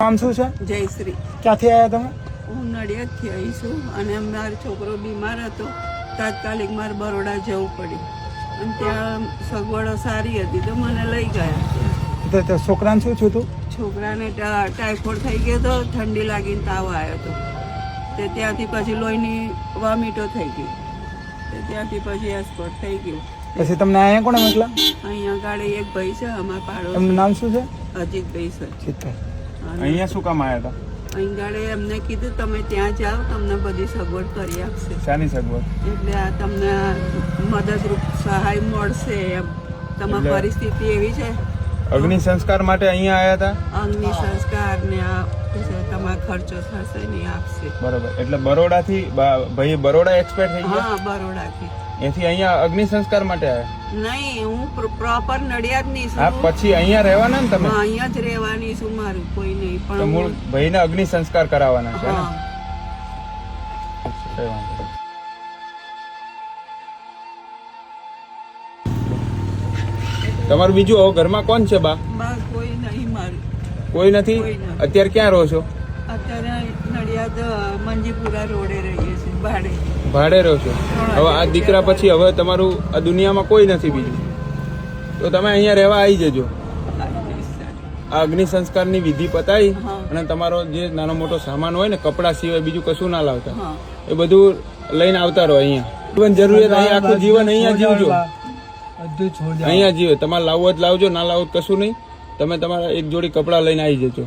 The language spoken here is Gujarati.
નામ શું છે? જયશ્રી. ક્યાંથી આવ્યા તમે? હું નડિયાદથી આવી છું અને મારો છોકરો બીમાર હતો. તાત્કાલિક મારે બરોડા જવું પડ્યું અને ત્યાં સગવડો સારી હતી તો મને લઈ ગયા. તો છોકરાને શું થયું હતું? છોકરાને ટાઈફોઇડ થઈ ગયો હતો, ઠંડી લાગીને તાવ આવ્યો હતો. તે ત્યાંથી પછી લોહીની વોમિટો થઈ ગઈ. તે ત્યાંથી પછી એક્સપર્ટ થઈ ગયું. પછી તમને અહીંયા કોણે મોકલા? અહીંયા ગાડી એક ભાઈ છે અમારા પાડોશ. એમનું નામ શું છે? અજીતભાઈ છે. ચિત્તર. અહીંયા શું કામ આવ્યા હતા? અહીં ગાડે એમને કીધું તમે ત્યાં જાઓ, તમને બધી સગવડ કરી આપશે. શાની સગવડ? એટલે આ તમને મદદરૂપ સહાય મળશે એમ. તમારી પરિસ્થિતિ એવી છે. અગ્નિ સંસ્કાર માટે અહીંયા આવ્યા હતા? અગ્નિ સંસ્કાર ને આ તમારો ખર્ચો થશે ને આપશે. બરોબર. એટલે બરોડાથી ભાઈ બરોડા એક્સપાયર થઈ ગયા? હા, બરોડાથી. એથી અહીંયા અગ્નિ સંસ્કાર માટે આવ્યા? નહીં, હું પ્રોપર નડિયાદની છું. હા, પછી અહીંયા રહેવાના ને તમે? હા, અહીંયા જ રહેવાની છું. મારું કોઈ નહીં. તો પણ મૂળ ભાઈને અગ્નિ સંસ્કાર કરાવવાના છે ને? હા. કઈ વાંધો નહીં. તમારું બીજું હવે ઘરમાં કોણ છે બા? બસ કોઈ નહીં મારું. કોઈ નથી? કોઈ નથી. અત્યારે ક્યાં રહો છો? અત્યારે નડિયાદ મંજીપુરા રોડે રહીએ છીએ, ભાડે. ભાડે રહો છો? હવે આ દીકરા પછી હવે તમારું આ દુનિયામાં કોઈ નથી બીજું, તો તમે અહીંયા રહેવા આવી જજો. આ અગ્નિ સંસ્કારની વિધિ પતાવી અને તમારો જે નાનો મોટો સામાન હોય ને, કપડા સિવાય બીજું કશું ના લાવતા, હા. એ બધું લઈને આવતા રહો અહીંયા. જીવન જરૂરિયાત અહીં આખું જીવન અહીંયા જીવજો. અહીંયા જીવો. તમારે લાવવો જ લાવજો, ના લાવો કશું નહીં. તમે તમારા એક જોડી કપડા લઈને આવી જજો.